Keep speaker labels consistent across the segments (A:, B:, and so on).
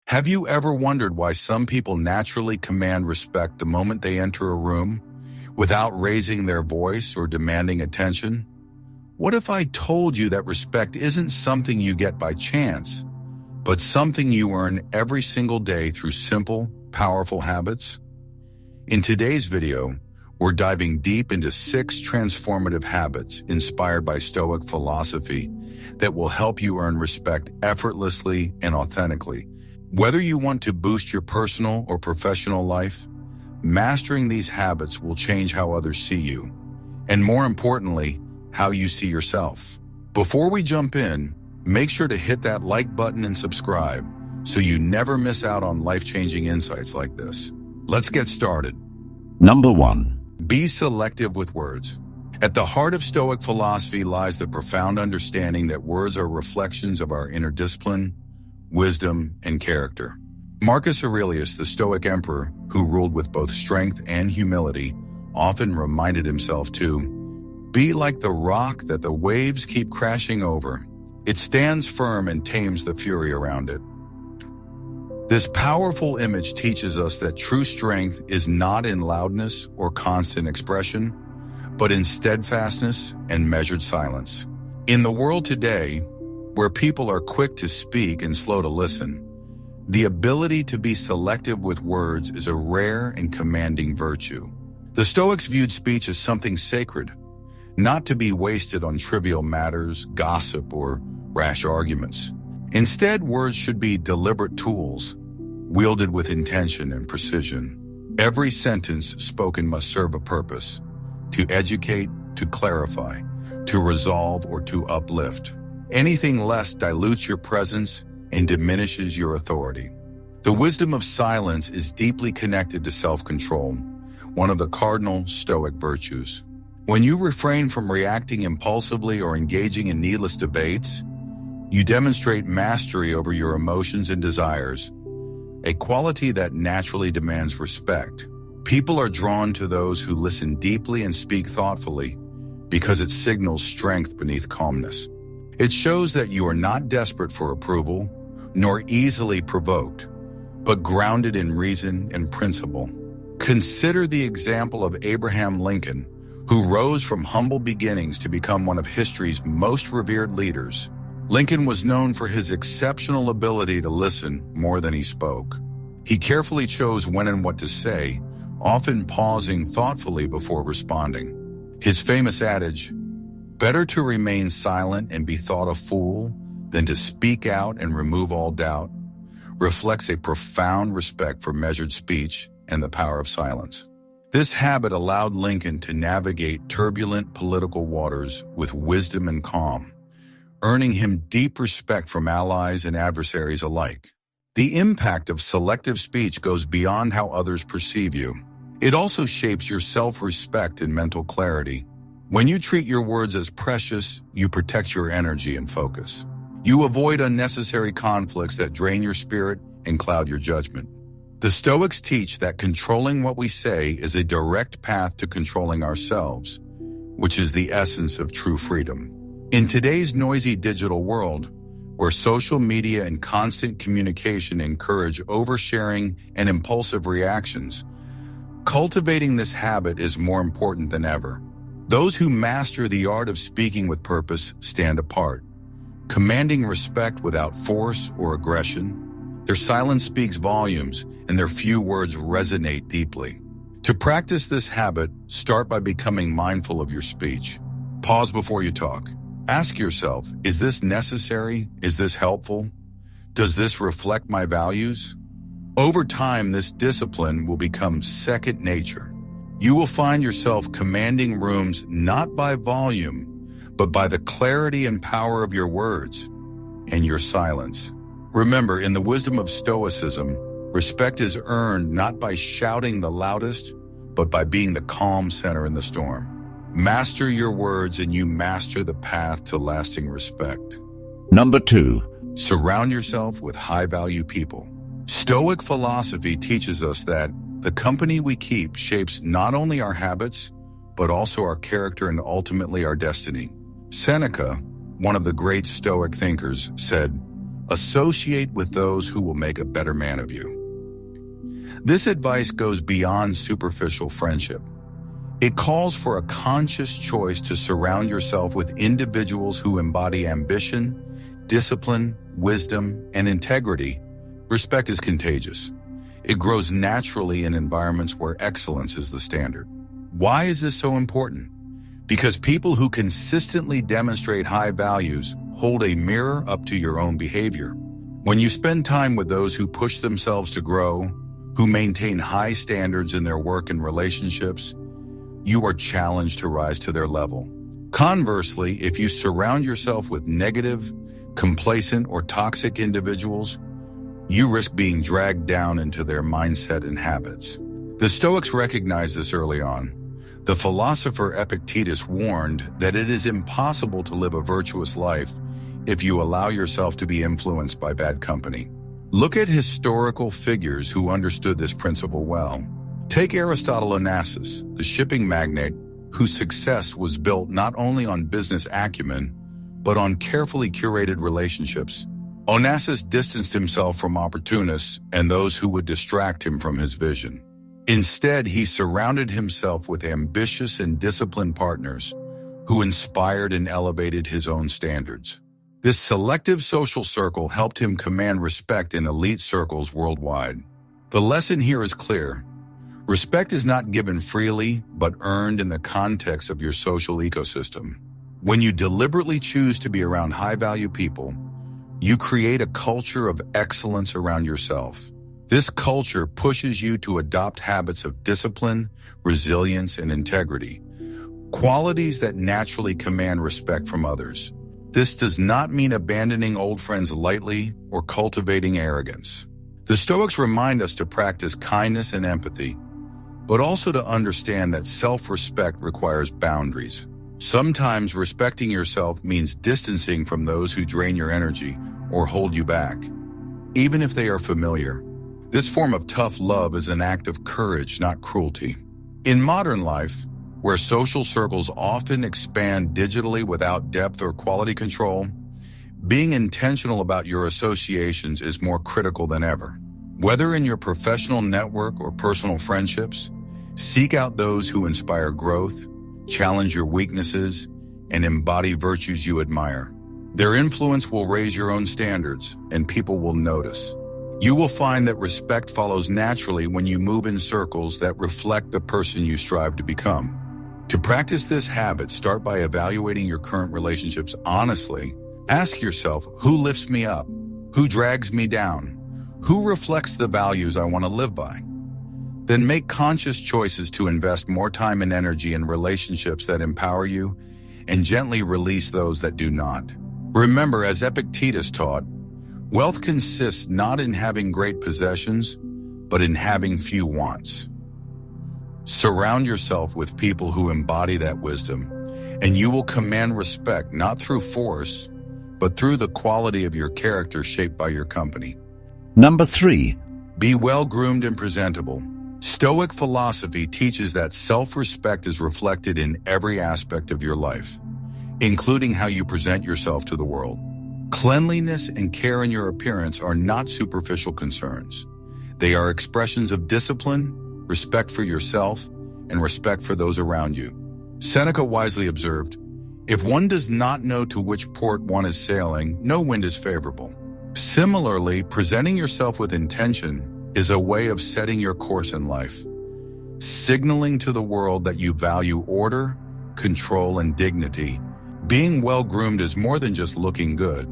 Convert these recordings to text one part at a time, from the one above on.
A: Have you ever wondered why some people naturally command respect the moment they enter a room, without raising their voice or demanding attention? What if I told you that respect isn't something you get by chance, but something you earn every single day through simple, powerful habits? In today's video, we're diving deep into 6 transformative habits inspired by Stoic philosophy that will help you earn respect effortlessly and authentically. Whether you want to boost your personal or professional life, mastering these habits will change how others see you, and more importantly, how you see yourself. Before we jump in, make sure to hit that like button and subscribe so you never miss out on life-changing insights like this. Let's get started.
B: Number 1.
A: Be selective with words. At the heart of Stoic philosophy lies the profound understanding that words are reflections of our inner discipline, wisdom, and character. Marcus Aurelius, the Stoic emperor, who ruled with both strength and humility, often reminded himself to be like the rock that the waves keep crashing over. It stands firm and tames the fury around it. This powerful image teaches us that true strength is not in loudness or constant expression, but in steadfastness and measured silence. In the world today, where people are quick to speak and slow to listen, the ability to be selective with words is a rare and commanding virtue. The Stoics viewed speech as something sacred, not to be wasted on trivial matters, gossip, or rash arguments. Instead, words should be deliberate tools, wielded with intention and precision. Every sentence spoken must serve a purpose: to educate, to clarify, to resolve, or to uplift. Anything less dilutes your presence and diminishes your authority. The wisdom of silence is deeply connected to self-control, one of the cardinal Stoic virtues. When you refrain from reacting impulsively or engaging in needless debates, you demonstrate mastery over your emotions and desires, a quality that naturally demands respect. People are drawn to those who listen deeply and speak thoughtfully because it signals strength beneath calmness. It shows that you are not desperate for approval, nor easily provoked, but grounded in reason and principle. Consider the example of Abraham Lincoln, who rose from humble beginnings to become one of history's most revered leaders. Lincoln was known for his exceptional ability to listen more than he spoke. He carefully chose when and what to say, often pausing thoughtfully before responding. His famous adage, "Better to remain silent and be thought a fool than to speak out and remove all doubt," reflects a profound respect for measured speech and the power of silence. This habit allowed Lincoln to navigate turbulent political waters with wisdom and calm, earning him deep respect from allies and adversaries alike. The impact of selective speech goes beyond how others perceive you. It also shapes your self-respect and mental clarity. When you treat your words as precious, you protect your energy and focus. You avoid unnecessary conflicts that drain your spirit and cloud your judgment. The Stoics teach that controlling what we say is a direct path to controlling ourselves, which is the essence of true freedom. In today's noisy digital world, where social media and constant communication encourage oversharing and impulsive reactions, cultivating this habit is more important than ever. Those who master the art of speaking with purpose stand apart, commanding respect without force or aggression. Their silence speaks volumes, and their few words resonate deeply. To practice this habit, start by becoming mindful of your speech. Pause before you talk. Ask yourself, is this necessary? Is this helpful? Does this reflect my values? Over time, this discipline will become second nature. You will find yourself commanding rooms not by volume, but by the clarity and power of your words and your silence. Remember, in the wisdom of Stoicism, respect is earned not by shouting the loudest, but by being the calm center in the storm. Master your words and you master the path to lasting respect.
B: Number 2.
A: Surround yourself with high-value people. Stoic philosophy teaches us that the company we keep shapes not only our habits, but also our character and ultimately our destiny. Seneca, one of the great Stoic thinkers, said, Associate with those who will make a better man of you. This advice goes beyond superficial friendship. It calls for a conscious choice to surround yourself with individuals who embody ambition, discipline, wisdom, and integrity. Respect is contagious. It grows naturally in environments where excellence is the standard. Why is this so important? Because people who consistently demonstrate high values hold a mirror up to your own behavior. When you spend time with those who push themselves to grow, who maintain high standards in their work and relationships, you are challenged to rise to their level. Conversely, if you surround yourself with negative, complacent, or toxic individuals, you risk being dragged down into their mindset and habits. The Stoics recognized this early on. The philosopher Epictetus warned that it is impossible to live a virtuous life if you allow yourself to be influenced by bad company. Look at historical figures who understood this principle well. Take Aristotle Onassis, the shipping magnate whose success was built not only on business acumen, but on carefully curated relationships. Onassis distanced himself from opportunists and those who would distract him from his vision. Instead, he surrounded himself with ambitious and disciplined partners who inspired and elevated his own standards. This selective social circle helped him command respect in elite circles worldwide. The lesson here is clear. Respect is not given freely, but earned in the context of your social ecosystem. When you deliberately choose to be around high-value people, you create a culture of excellence around yourself. This culture pushes you to adopt habits of discipline, resilience, and integrity, qualities that naturally command respect from others. This does not mean abandoning old friends lightly or cultivating arrogance. The Stoics remind us to practice kindness and empathy, but also to understand that self-respect requires boundaries. Sometimes respecting yourself means distancing from those who drain your energy or hold you back, even if they are familiar. This form of tough love is an act of courage, not cruelty. In modern life, where social circles often expand digitally without depth or quality control, being intentional about your associations is more critical than ever. Whether in your professional network or personal friendships, seek out those who inspire growth, challenge your weaknesses, and embody virtues you admire. Their influence will raise your own standards, and people will notice. You will find that respect follows naturally when you move in circles that reflect the person you strive to become. To practice this habit, start by evaluating your current relationships honestly. Ask yourself, who lifts me up? Who drags me down? Who reflects the values I want to live by? Then make conscious choices to invest more time and energy in relationships that empower you and gently release those that do not. Remember, as Epictetus taught, wealth consists not in having great possessions, but in having few wants. Surround yourself with people who embody that wisdom, and you will command respect not through force, but through the quality of your character shaped by your company.
B: Number 3.
A: Be well-groomed and presentable. Stoic philosophy teaches that self-respect is reflected in every aspect of your life, including how you present yourself to the world. Cleanliness and care in your appearance are not superficial concerns. They are expressions of discipline, respect for yourself, and respect for those around you. Seneca wisely observed, "If one does not know to which port one is sailing, no wind is favorable." Similarly, presenting yourself with intention is a way of setting your course in life, signaling to the world that you value order, control, and dignity. Being well-groomed is more than just looking good.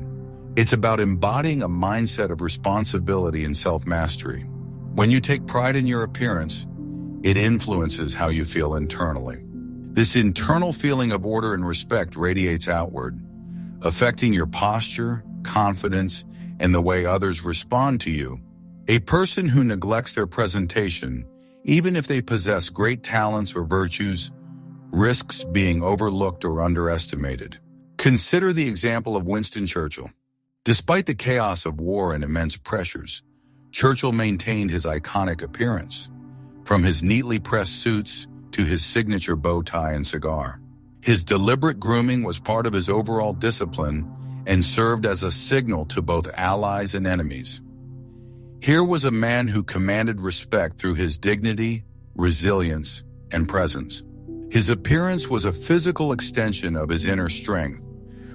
A: It's about embodying a mindset of responsibility and self-mastery. When you take pride in your appearance, it influences how you feel internally. This internal feeling of order and respect radiates outward, affecting your posture, confidence, and the way others respond to you. A person who neglects their presentation, even if they possess great talents or virtues, risks being overlooked or underestimated. Consider the example of Winston Churchill. Despite the chaos of war and immense pressures, Churchill maintained his iconic appearance, from his neatly pressed suits to his signature bow tie and cigar. His deliberate grooming was part of his overall discipline and served as a signal to both allies and enemies. Here was a man who commanded respect through his dignity, resilience, and presence. His appearance was a physical extension of his inner strength,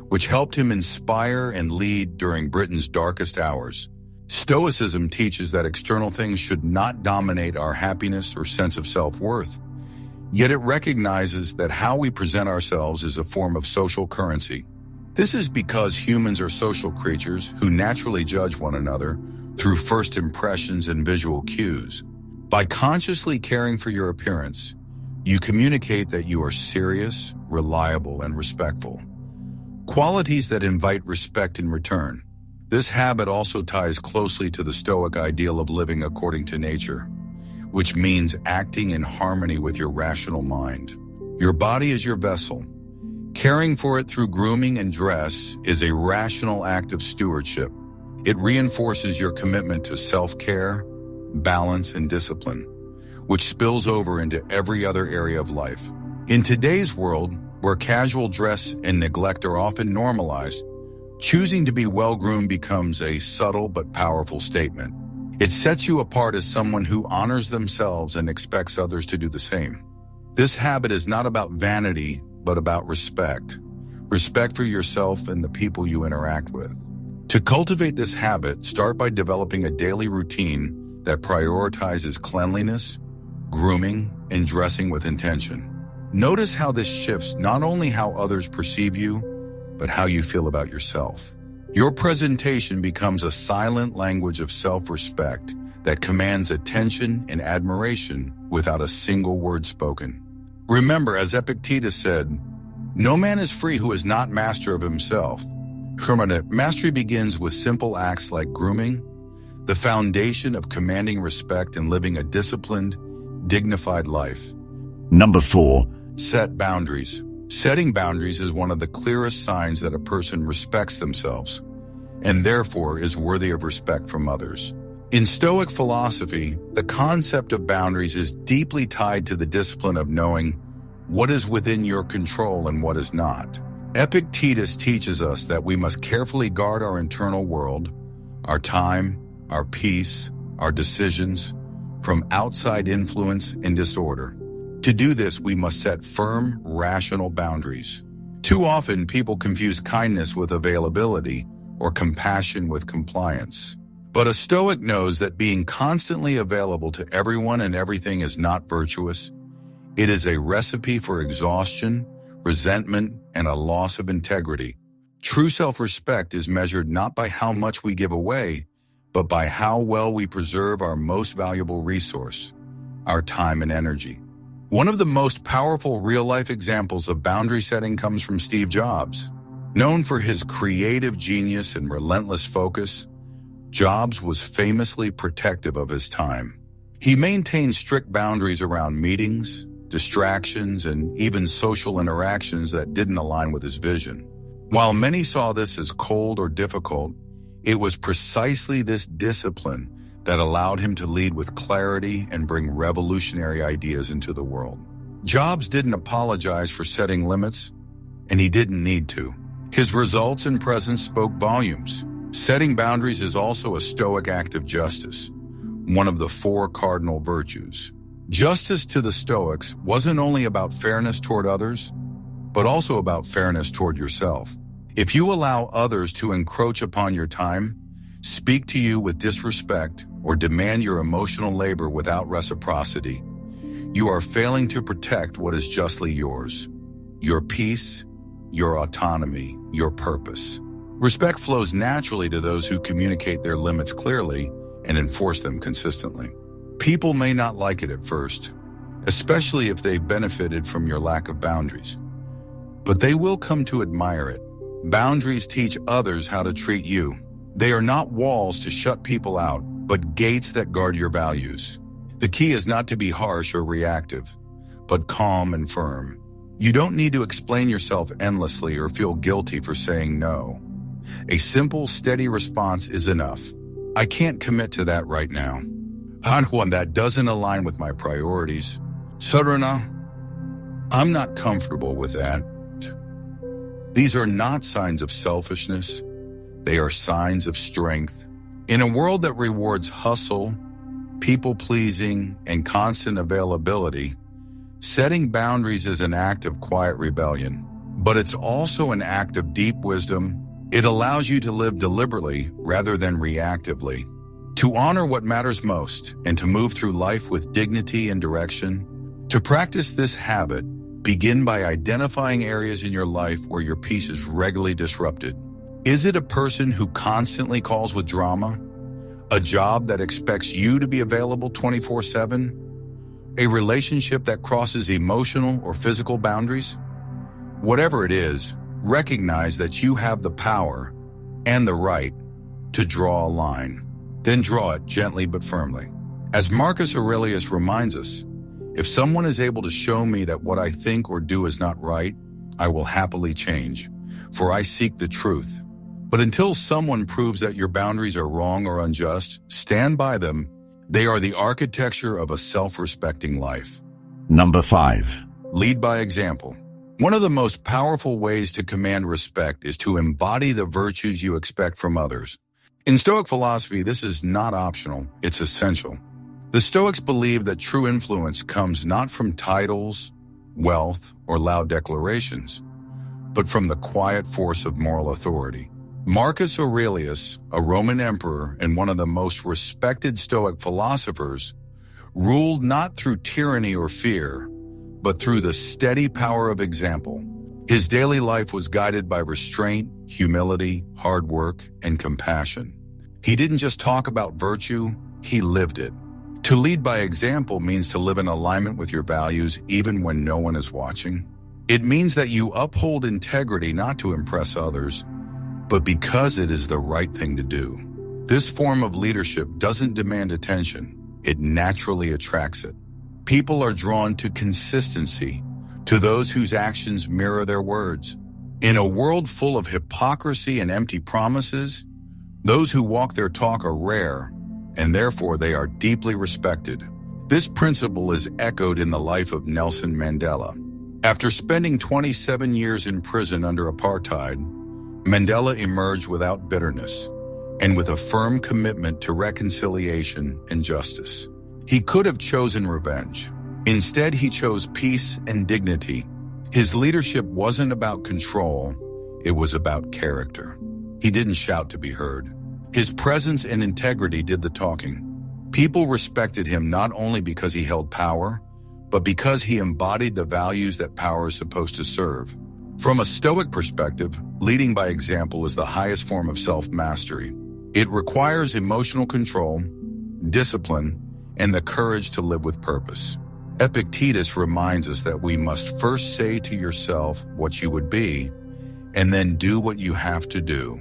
A: which helped him inspire and lead during Britain's darkest hours. Stoicism teaches that external things should not dominate our happiness or sense of self-worth. Yet it recognizes that how we present ourselves is a form of social currency. This is because humans are social creatures who naturally judge one another through first impressions and visual cues. By consciously caring for your appearance, you communicate that you are serious, reliable, and respectful. Qualities that invite respect in return. This habit also ties closely to the Stoic ideal of living according to nature, which means acting in harmony with your rational mind. Your body is your vessel. Caring for it through grooming and dress is a rational act of stewardship. It reinforces your commitment to self-care, balance, and discipline, which spills over into every other area of life. In today's world, where casual dress and neglect are often normalized, choosing to be well-groomed becomes a subtle but powerful statement. It sets you apart as someone who honors themselves and expects others to do the same. This habit is not about vanity, but about respect. Respect for yourself and the people you interact with. To cultivate this habit, start by developing a daily routine that prioritizes cleanliness, grooming, and dressing with intention. Notice how this shifts not only how others perceive you, but how you feel about yourself. Your presentation becomes a silent language of self-respect that commands attention and admiration without a single word spoken. Remember, as Epictetus said, "No man is free who is not master of himself." Mastery begins with simple acts like grooming, the foundation of commanding respect and living a disciplined, dignified life.
B: Number 4.
A: Set boundaries. Setting boundaries is one of the clearest signs that a person respects themselves, and therefore is worthy of respect from others. In Stoic philosophy, the concept of boundaries is deeply tied to the discipline of knowing what is within your control and what is not. Epictetus teaches us that we must carefully guard our internal world, our time, our peace, our decisions, from outside influence and disorder. To do this, we must set firm, rational boundaries. Too often, people confuse kindness with availability or compassion with compliance. But a Stoic knows that being constantly available to everyone and everything is not virtuous. It is a recipe for exhaustion, resentment, and a loss of integrity. True self-respect is measured not by how much we give away, but by how well we preserve our most valuable resource, our time and energy. One of the most powerful real-life examples of boundary setting comes from Steve Jobs. Known for his creative genius and relentless focus, Jobs was famously protective of his time. He maintained strict boundaries around meetings, distractions, and even social interactions that didn't align with his vision. While many saw this as cold or difficult, it was precisely this discipline that allowed him to lead with clarity and bring revolutionary ideas into the world. Jobs didn't apologize for setting limits, and he didn't need to. His results and presence spoke volumes. Setting boundaries is also a Stoic act of justice, one of the 4 cardinal virtues. Justice to the Stoics wasn't only about fairness toward others, but also about fairness toward yourself. If you allow others to encroach upon your time, speak to you with disrespect, or demand your emotional labor without reciprocity, you are failing to protect what is justly yours: your peace, your autonomy, your purpose. Respect flows naturally to those who communicate their limits clearly and enforce them consistently. People may not like it at first, especially if they've benefited from your lack of boundaries, but they will come to admire it. Boundaries teach others how to treat you. They are not walls to shut people out, but gates that guard your values. The key is not to be harsh or reactive, but calm and firm. You don't need to explain yourself endlessly or feel guilty for saying no. A simple, steady response is enough. I can't commit to that right now. One that doesn't align with my priorities. Sarana, I'm not comfortable with that. These are not signs of selfishness. They are signs of strength. In a world that rewards hustle, people-pleasing, and constant availability, setting boundaries is an act of quiet rebellion. But it's also an act of deep wisdom. It allows you to live deliberately rather than reactively, to honor what matters most, and to move through life with dignity and direction. To practice this habit, begin by identifying areas in your life where your peace is regularly disrupted. Is it a person who constantly calls with drama? A job that expects you to be available 24/7? A relationship that crosses emotional or physical boundaries? Whatever it is, recognize that you have the power and the right to draw a line. Then draw it gently but firmly. As Marcus Aurelius reminds us, if someone is able to show me that what I think or do is not right, I will happily change, for I seek the truth. But until someone proves that your boundaries are wrong or unjust, stand by them. They are the architecture of a self-respecting life.
B: Number 5.
A: Lead by example. One of the most powerful ways to command respect is to embody the virtues you expect from others. In Stoic philosophy, this is not optional, it's essential. The Stoics believe that true influence comes not from titles, wealth, or loud declarations, but from the quiet force of moral authority. Marcus Aurelius, a Roman emperor and one of the most respected Stoic philosophers, ruled not through tyranny or fear, but through the steady power of example. His daily life was guided by restraint, humility, hard work, and compassion. He didn't just talk about virtue, he lived it. To lead by example means to live in alignment with your values even when no one is watching. It means that you uphold integrity not to impress others, but because it is the right thing to do. This form of leadership doesn't demand attention, it naturally attracts it. People are drawn to consistency, to those whose actions mirror their words. In a world full of hypocrisy and empty promises, those who walk their talk are rare, and therefore they are deeply respected. This principle is echoed in the life of Nelson Mandela. After spending 27 years in prison under apartheid, Mandela emerged without bitterness and with a firm commitment to reconciliation and justice. He could have chosen revenge. Instead, he chose peace and dignity. His leadership wasn't about control, it was about character. He didn't shout to be heard. His presence and integrity did the talking. People respected him not only because he held power, but because he embodied the values that power is supposed to serve. From a Stoic perspective, leading by example is the highest form of self-mastery. It requires emotional control, discipline, and the courage to live with purpose. Epictetus reminds us that we must first say to yourself what you would be, and then do what you have to do.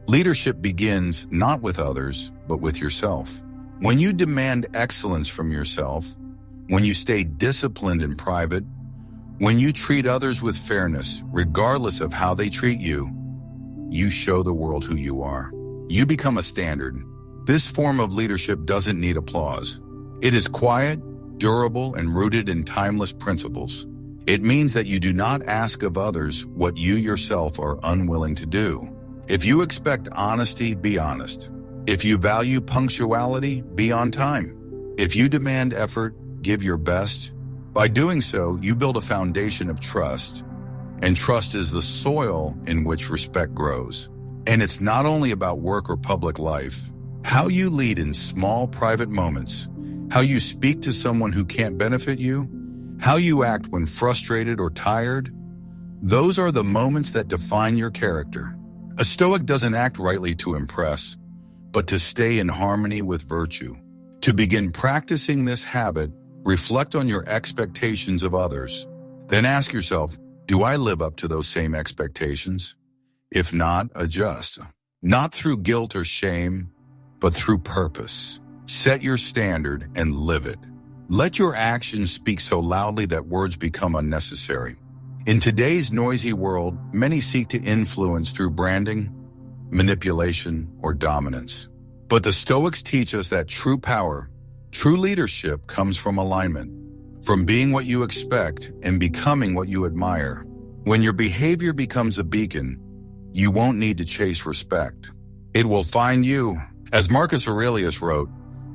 A: Leadership begins not with others, but with yourself. When you demand excellence from yourself, when you stay disciplined in private, when you treat others with fairness, regardless of how they treat you, you show the world who you are. You become a standard. This form of leadership doesn't need applause. It is quiet, durable, and rooted in timeless principles. It means that you do not ask of others what you yourself are unwilling to do. If you expect honesty, be honest. If you value punctuality, be on time. If you demand effort, give your best. By doing so, you build a foundation of trust, and trust is the soil in which respect grows. And it's not only about work or public life. How you lead in small private moments, how you speak to someone who can't benefit you, how you act when frustrated or tired, those are the moments that define your character. A Stoic doesn't act rightly to impress, but to stay in harmony with virtue. To begin practicing this habit, reflect on your expectations of others. Then ask yourself, do I live up to those same expectations? If not, adjust. Not through guilt or shame, but through purpose. Set your standard and live it. Let your actions speak so loudly that words become unnecessary. In today's noisy world, many seek to influence through branding, manipulation, or dominance. But the Stoics teach us that true power, true leadership comes from alignment, from being what you expect and becoming what you admire. When your behavior becomes a beacon, you won't need to chase respect. It will find you. As Marcus Aurelius wrote,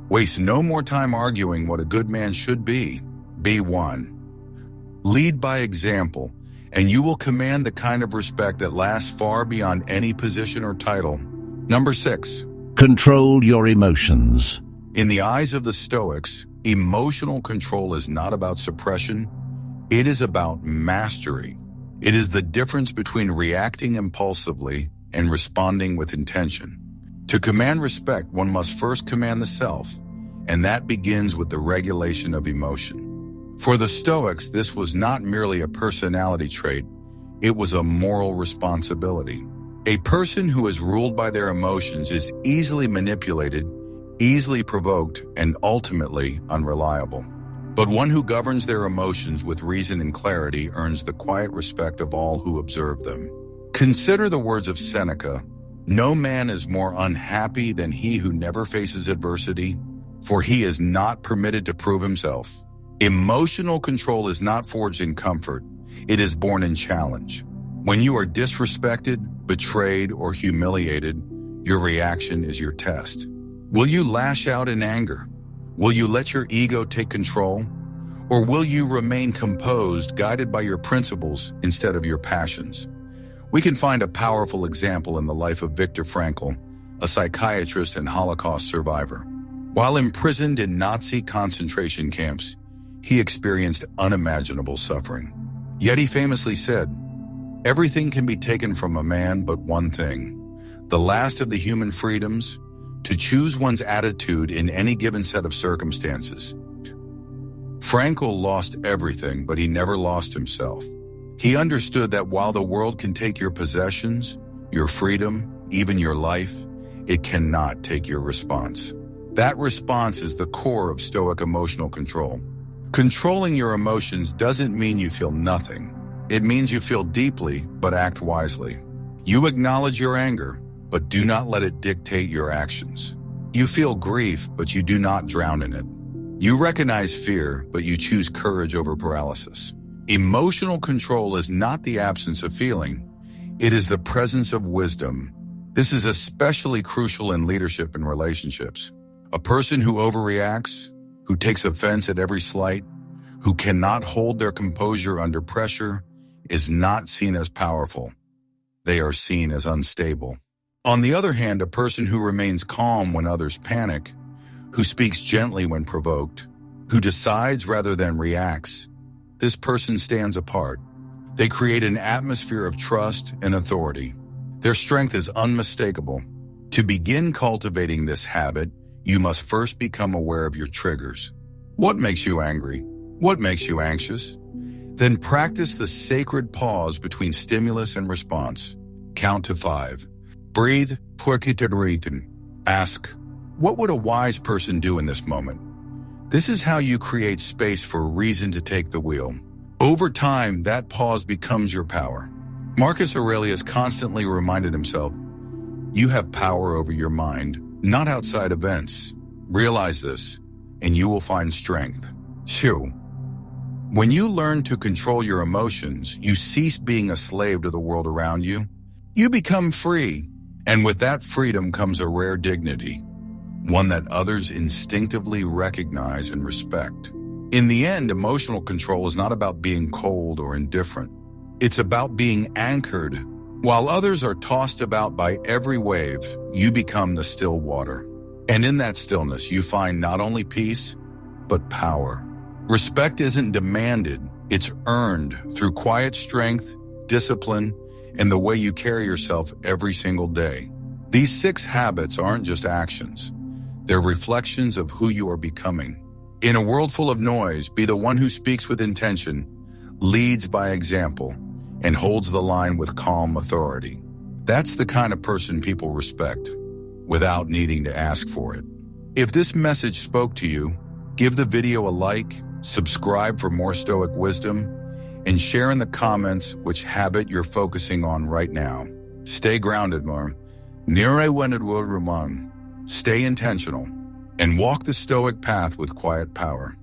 A: waste no more time arguing what a good man should be. Be one. Lead by example, and you will command the kind of respect that lasts far beyond any position or title. Number 6.
B: Control your emotions.
A: In the eyes of the Stoics, emotional control is not about suppression, it is about mastery. It is the difference between reacting impulsively and responding with intention. To command respect, one must first command the self, and that begins with the regulation of emotion. For the Stoics, this was not merely a personality trait, it was a moral responsibility. A person who is ruled by their emotions is easily manipulated, easily provoked, and ultimately unreliable. But one who governs their emotions with reason and clarity earns the quiet respect of all who observe them. Consider the words of Seneca, "No man is more unhappy than he who never faces adversity, for he is not permitted to prove himself." Emotional control is not forged in comfort, it is born in challenge. When you are disrespected, betrayed, or humiliated, your reaction is your test. Will you lash out in anger? Will you let your ego take control? Or will you remain composed, guided by your principles instead of your passions? We can find a powerful example in the life of Viktor Frankl, a psychiatrist and Holocaust survivor. While imprisoned in Nazi concentration camps, he experienced unimaginable suffering. Yet he famously said, "Everything can be taken from a man but one thing, the last of the human freedoms, to choose one's attitude in any given set of circumstances." Frankl lost everything, but he never lost himself. He understood that while the world can take your possessions, your freedom, even your life, it cannot take your response. That response is the core of Stoic emotional control. Controlling your emotions doesn't mean you feel nothing. It means you feel deeply, but act wisely. You acknowledge your anger, but do not let it dictate your actions. You feel grief, but you do not drown in it. You recognize fear, but you choose courage over paralysis. Emotional control is not the absence of feeling. It is the presence of wisdom. This is especially crucial in leadership and relationships. A person who overreacts, who takes offense at every slight, who cannot hold their composure under pressure, is not seen as powerful. They are seen as unstable. On the other hand, a person who remains calm when others panic, who speaks gently when provoked, who decides rather than reacts, this person stands apart. They create an atmosphere of trust and authority. Their strength is unmistakable. To begin cultivating this habit, you must first become aware of your triggers. What makes you angry? What makes you anxious? Then practice the sacred pause between stimulus and response. Count to 5. Breathe, ask, what would a wise person do in this moment? This is how you create space for reason to take the wheel. Over time, that pause becomes your power. Marcus Aurelius constantly reminded himself, you have power over your mind, not outside events. Realize this, and you will find strength. 2. When you learn to control your emotions, you cease being a slave to the world around you. You become free, and with that freedom comes a rare dignity, one that others instinctively recognize and respect. In the end, emotional control is not about being cold or indifferent. It's about being anchored. While others are tossed about by every wave, you become the still water. And in that stillness, you find not only peace, but power. Respect isn't demanded, it's earned through quiet strength, discipline, and the way you carry yourself every single day. These 6 habits aren't just actions. They're reflections of who you are becoming. In a world full of noise, be the one who speaks with intention, leads by example, and holds the line with calm authority. That's the kind of person people respect, without needing to ask for it. If this message spoke to you, give the video a like, subscribe for more Stoic wisdom, and share in the comments which habit you're focusing on right now. Stay grounded, Mar. Stay intentional, and walk the Stoic path with quiet power.